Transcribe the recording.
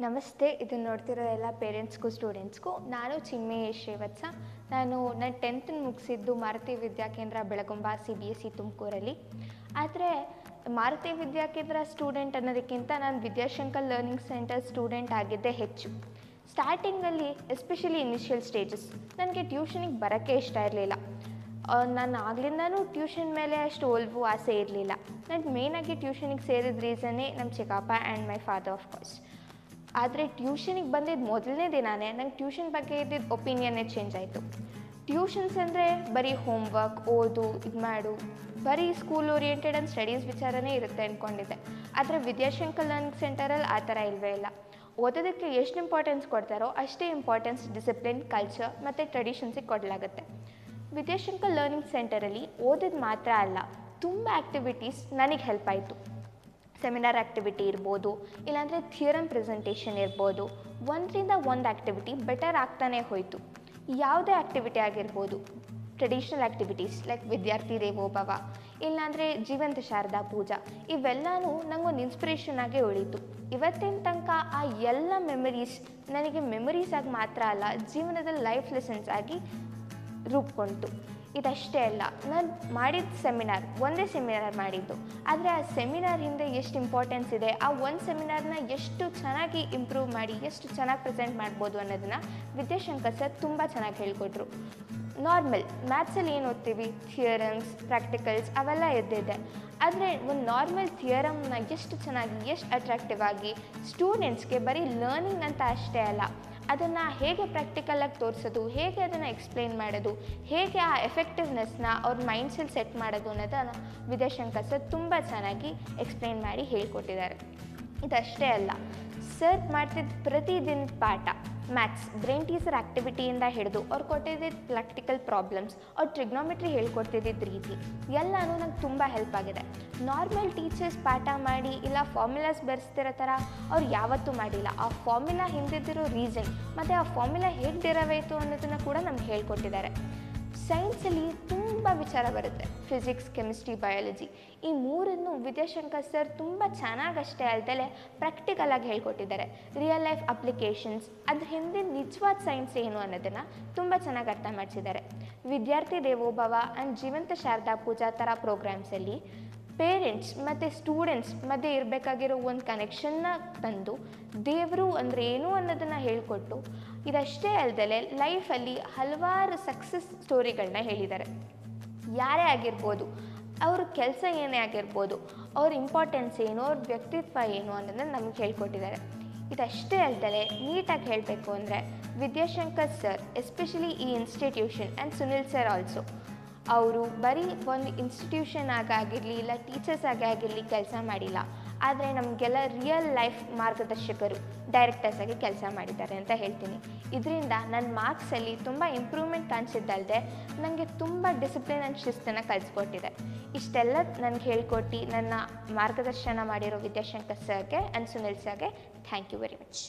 ನಮಸ್ತೆ. ಇದನ್ನು ನೋಡ್ತಿರೋ ಎಲ್ಲ ಪೇರೆಂಟ್ಸ್ಗೂ ಸ್ಟೂಡೆಂಟ್ಸ್ಗೂ ನಾನು ಚಿನ್ಮಯಿ ಶ್ರೀವತ್ಸ. ನಾನು 10th ಮುಗಿಸಿದ್ದು ಮಾರುತಿ ವಿದ್ಯಾಕೇಂದ್ರ ಬೆಳಗುಂಬ CBSE ತುಮಕೂರಲ್ಲಿ. ಆದರೆ ಮಾರುತಿ ವಿದ್ಯಾಕೇಂದ್ರ ಸ್ಟೂಡೆಂಟ್ ಅನ್ನೋದಕ್ಕಿಂತ ನಾನು ವಿದ್ಯಾಶಂಕರ್ ಲರ್ನಿಂಗ್ ಸೆಂಟರ್ ಸ್ಟೂಡೆಂಟ್ ಆಗಿದ್ದೇ ಹೆಚ್ಚು. ಸ್ಟಾರ್ಟಿಂಗಲ್ಲಿ ಎಸ್ಪೆಷಲಿ ಇನಿಷಿಯಲ್ ಸ್ಟೇಜಸ್ ನನಗೆ ಟ್ಯೂಷನಿಗೆ ಬರೋಕ್ಕೆ ಇಷ್ಟ ಇರಲಿಲ್ಲ. ನಾನು ಆಗ್ಲಿಂದನೂ ಟ್ಯೂಷನ್ ಮೇಲೆ ಅಷ್ಟು ಒಲವು ಆಸೆ ಇರಲಿಲ್ಲ. ನಾನು ಮೇಯ್ನಾಗಿ ಟ್ಯೂಷನಿಗೆ ಸೇರಿದ ರೀಸನ್ನೇ ನಮ್ಮ ಚಿಕ್ಕಪ್ಪ and my father of course. ಆದರೆ ಟ್ಯೂಷನಿಗೆ ಬಂದಿದ್ದು ಮೊದಲನೇ ದಿನಾನೇ ನಂಗೆ ಟ್ಯೂಷನ್ ಬಗ್ಗೆ ಇದ್ದಿದ್ದು ಒಪಿನಿಯನ್ನೇ ಚೇಂಜ್ ಆಯಿತು. ಟ್ಯೂಷನ್ಸ್ ಅಂದರೆ ಬರೀ ಹೋಮ್ವರ್ಕ್, ಓದು, ಇದು ಮಾಡು, ಬರೀ ಸ್ಕೂಲ್ ಓರಿಯೆಂಟೆಡ್ ಆ್ಯಂಡ್ ಸ್ಟಡೀಸ್ ವಿಚಾರನೇ ಇರುತ್ತೆ ಅಂದ್ಕೊಂಡಿದ್ದೆ. ಆದರೆ ವಿದ್ಯಾಶಂಕರ್ ಲರ್ನಿಂಗ್ ಸೆಂಟರಲ್ಲಿ ಆ ಥರ ಇಲ್ಲವೇ ಇಲ್ಲ. ಓದೋದಕ್ಕೆ ಎಷ್ಟು ಇಂಪಾರ್ಟೆನ್ಸ್ ಕೊಡ್ತಾರೋ ಅಷ್ಟೇ ಇಂಪಾರ್ಟೆನ್ಸ್ ಡಿಸಿಪ್ಲಿನ್, ಕಲ್ಚರ್ ಮತ್ತು ಟ್ರೆಡಿಷನ್ಸಿಗೆ ಕೊಡಲಾಗುತ್ತೆ. ವಿದ್ಯಾಶಂಕರ್ ಲರ್ನಿಂಗ್ ಸೆಂಟರಲ್ಲಿ ಓದೋದು ಮಾತ್ರ ಅಲ್ಲ, ತುಂಬ ಆ್ಯಕ್ಟಿವಿಟೀಸ್ ನನಗೆ ಹೆಲ್ಪ್ ಆಯಿತು. ಸೆಮಿನಾರ್ ಆ್ಯಕ್ಟಿವಿಟಿ ಇರ್ಬೋದು, ಇಲ್ಲಾಂದರೆ ಥಿಯರಮ್ ಪ್ರೆಸೆಂಟೇಷನ್ ಇರ್ಬೋದು. ಒಂದರಿಂದ ಒಂದು ಆ್ಯಕ್ಟಿವಿಟಿ ಬೆಟರ್ ಆಗ್ತಾನೆ ಹೋಯಿತು. ಯಾವುದೇ ಆ್ಯಕ್ಟಿವಿಟಿ ಆಗಿರ್ಬೋದು, ಟ್ರೆಡಿಷ್ನಲ್ ಆ್ಯಕ್ಟಿವಿಟೀಸ್ ಲೈಕ್ ವಿದ್ಯಾರ್ಥಿ ದೇವೋಭವ, ಇಲ್ಲಾಂದರೆ ಜೀವಂತ ಶಾರದಾ ಪೂಜಾ, ಇವೆಲ್ಲವೂ ನನಗೊಂದು ಇನ್ಸ್ಪಿರೇಷನ್ ಆಗಿ ಉಳೀತು. ಇವತ್ತಿನ ತನಕ ಆ ಎಲ್ಲ ಮೆಮರೀಸ್ ನನಗೆ ಮೆಮರೀಸಾಗಿ ಮಾತ್ರ ಅಲ್ಲ, ಜೀವನದಲ್ಲಿ ಲೈಫ್ ಲೆಸನ್ಸ್ ಆಗಿ ರೂಪುಗೊಂಡು. ಇದಷ್ಟೇ ಅಲ್ಲ, ನಾನು ಮಾಡಿದ ಒಂದೇ ಸೆಮಿನಾರ್ ಮಾಡಿದ್ದು, ಆದರೆ ಆ ಸೆಮಿನಾರ್ ಹಿಂದೆ ಎಷ್ಟು ಇಂಪಾರ್ಟೆನ್ಸ್ ಇದೆ, ಆ ಒಂದು ಸೆಮಿನಾರ್ನ ಎಷ್ಟು ಚೆನ್ನಾಗಿ ಇಂಪ್ರೂವ್ ಮಾಡಿ ಎಷ್ಟು ಚೆನ್ನಾಗಿ ಪ್ರೆಸೆಂಟ್ ಮಾಡ್ಬೋದು ಅನ್ನೋದನ್ನು ವಿದ್ಯಾಶಂಕರ್ ಸರ್ ತುಂಬ ಚೆನ್ನಾಗಿ ಹೇಳ್ಕೊಟ್ರು. ನಾರ್ಮಲ್ ಮ್ಯಾಥ್ಸಲ್ಲಿ ಏನು ಓದ್ತೀವಿ, ಥಿಯರಮ್ಸ್, ಪ್ರಾಕ್ಟಿಕಲ್ಸ್ ಅವೆಲ್ಲ ಇದ್ದಿದೆ. ಆದರೆ ಒಂದು ನಾರ್ಮಲ್ ಥಿಯರಮ್ನ ಎಷ್ಟು ಚೆನ್ನಾಗಿ, ಎಷ್ಟು ಅಟ್ರಾಕ್ಟಿವ್ ಆಗಿ ಸ್ಟೂಡೆಂಟ್ಸ್ಗೆ ಬರೀ ಲರ್ನಿಂಗ್ ಅಂತ ಅಷ್ಟೇ ಅಲ್ಲ, ಅದನ್ನು ಹೇಗೆ ಪ್ರಾಕ್ಟಿಕಲಾಗಿ ತೋರಿಸೋದು, ಹೇಗೆ ಅದನ್ನು ಎಕ್ಸ್ಪ್ಲೇನ್ ಮಾಡೋದು, ಹೇಗೆ ಆ ಎಫೆಕ್ಟಿವ್ನೆಸ್ನ ಅವ್ರ ಮೈಂಡ್ಸಲ್ಲಿ ಸೆಟ್ ಮಾಡೋದು ಅನ್ನೋದನ್ನು ವಿದ್ಯಾಶಂಕರ್ ಸರ್ ತುಂಬ ಚೆನ್ನಾಗಿ ಎಕ್ಸ್ಪ್ಲೇನ್ ಮಾಡಿ ಹೇಳ್ಕೊಟ್ಟಿದ್ದಾರೆ. ಇದಷ್ಟೇ ಅಲ್ಲ, ಸರ್ ಮಾಡ್ತಿದ್ದ ಪ್ರತಿದಿನದ ಪಾಠ, ಮ್ಯಾಥ್ಸ್ ಬ್ರೈನ್ ಟೀಸರ್ ಆ್ಯಕ್ಟಿವಿಟಿಯಿಂದ ಹಿಡಿದು ಅವ್ರು ಕೊಟ್ಟಿದ್ದಿದ್ದು ಪ್ರಾಕ್ಟಿಕಲ್ ಪ್ರಾಬ್ಲಮ್ಸ್, ಅವ್ರು ಟ್ರಿಗ್ನೋಮೆಟ್ರಿ ಹೇಳ್ಕೊಡ್ತಿದ್ದ ರೀತಿ ಎಲ್ಲನೂ ನಂಗೆ ತುಂಬ ಹೆಲ್ಪ್ ಆಗಿದೆ. ನಾರ್ಮಲ್ ಟೀಚರ್ಸ್ ಪಾಠ ಮಾಡಿ ಇಲ್ಲ ಫಾರ್ಮುಲಾಸ್ ಬೆರೆಸ್ತಿರೋ ಥರ ಅವ್ರು ಯಾವತ್ತೂ ಮಾಡಿಲ್ಲ. ಆ ಫಾರ್ಮುಲಾ ಹಿಂದಿದ್ದಿರೋ ರೀಸನ್ ಮತ್ತು ಆ ಫಾರ್ಮುಲಾ ಹೇಗೆ ಡಿರೈವ್ ಆಯಿತು ಅನ್ನೋದನ್ನು ಕೂಡ ನಮ್ಗೆ ಹೇಳ್ಕೊಟ್ಟಿದ್ದಾರೆ. ಸೈನ್ಸಲ್ಲಿ ತುಂಬ ವಿಚಾರ ಬರುತ್ತೆ, ಫಿಸಿಕ್ಸ್, ಕೆಮಿಸ್ಟ್ರಿ, ಬಯಾಲಜಿ. ಈ ಮೂರನ್ನು ವಿದ್ಯಾಶಂಕರ್ ಸರ್ ತುಂಬ ಚೆನ್ನಾಗಷ್ಟೇ ಅಲ್ಲದೆ ಪ್ರಾಕ್ಟಿಕಲಾಗಿ ಹೇಳ್ಕೊಟ್ಟಿದ್ದಾರೆ. ರಿಯಲ್ ಲೈಫ್ ಅಪ್ಲಿಕೇಶನ್ಸ್, ಅದ್ರ ಹಿಂದೆ ನಿಜವಾದ ಸೈನ್ಸ್ ಏನು ಅನ್ನೋದನ್ನು ತುಂಬ ಚೆನ್ನಾಗಿ ಅರ್ಥ ಮಾಡಿಸಿದ್ದಾರೆ. ವಿದ್ಯಾರ್ಥಿ ದೇವೋಭವ ಆ್ಯಂಡ್ ಜೀವಂತ ಶಾರದಾ ಪೂಜಾ ಥರ ಪ್ರೋಗ್ರಾಮ್ಸಲ್ಲಿ ಪೇರೆಂಟ್ಸ್ ಮತ್ತು ಸ್ಟೂಡೆಂಟ್ಸ್ ಮಧ್ಯೆ ಇರಬೇಕಾಗಿರೋ ಒಂದು ಕನೆಕ್ಷನ್ನ ತಂದು ದೇವರು ಅಂದರೆ ಏನು ಅನ್ನೋದನ್ನು ಹೇಳಿಕೊಟ್ಟು, ಇದಷ್ಟೇ ಅಲ್ಲದೆ ಲೈಫಲ್ಲಿ ಹಲವಾರು ಸಕ್ಸಸ್ ಸ್ಟೋರಿಗಳನ್ನ ಹೇಳಿದ್ದಾರೆ. ಯಾರೇ ಆಗಿರ್ಬೋದು, ಅವ್ರ ಕೆಲಸ ಏನೇ ಆಗಿರ್ಬೋದು, ಅವ್ರ ಇಂಪಾರ್ಟೆನ್ಸ್ ಏನು, ಅವ್ರ ವ್ಯಕ್ತಿತ್ವ ಏನು ಅನ್ನೋದನ್ನು ನಮಗೆ ಹೇಳ್ಕೊಟ್ಟಿದ್ದಾರೆ. ಇದಷ್ಟೇ ಅಲ್ಲದೆ ನೀಟಾಗಿ ಹೇಳಬೇಕು ಅಂದರೆ ವಿದ್ಯಾಶಂಕರ್ ಸರ್ ಎಸ್ಪೆಷಲಿ ಈ institution and Sunil sir also, ಅವರು ಬರೀ ಒಂದು ಇನ್ಸ್ಟಿಟ್ಯೂಷನ್ ಆಗಿರಲಿ ಇಲ್ಲ ಟೀಚರ್ಸ್ ಆಗಿರಲಿ ಕೆಲಸ ಮಾಡಿಲ್ಲ, ಆದರೆ ನಮಗೆಲ್ಲ ರಿಯಲ್ ಲೈಫ್ ಮಾರ್ಗದರ್ಶಕರು, ಡೈರೆಕ್ಟರ್ಸ್ ಆಗಿ ಕೆಲಸ ಮಾಡಿದ್ದಾರೆ ಅಂತ ಹೇಳ್ತೀನಿ. ಇದರಿಂದ ನನ್ನ ಮಾರ್ಕ್ಸಲ್ಲಿ ತುಂಬ ಇಂಪ್ರೂವ್ಮೆಂಟ್ ಕಾಣಿಸಿದ್ದಲ್ಲದೆ ನನಗೆ ತುಂಬ ಡಿಸಿಪ್ಲಿನ್ ಆ್ಯಂಡ್ ಶಿಸ್ತನ್ನು ಕಲಿಸ್ಕೊಟ್ಟಿದೆ. ಇಷ್ಟೆಲ್ಲ ನನಗೆ ಹೇಳ್ಕೊಟ್ಟು ನನ್ನ ಮಾರ್ಗದರ್ಶನ ಮಾಡಿರೋ ವಿದ್ಯಾಶಂಕರ್ ಸರ್ಗೆ ಆ್ಯಂಡ್ ಸುನಿಲ್ ಸರ್ಗೆ ಥ್ಯಾಂಕ್ ಯು ವೆರಿ ಮಚ್.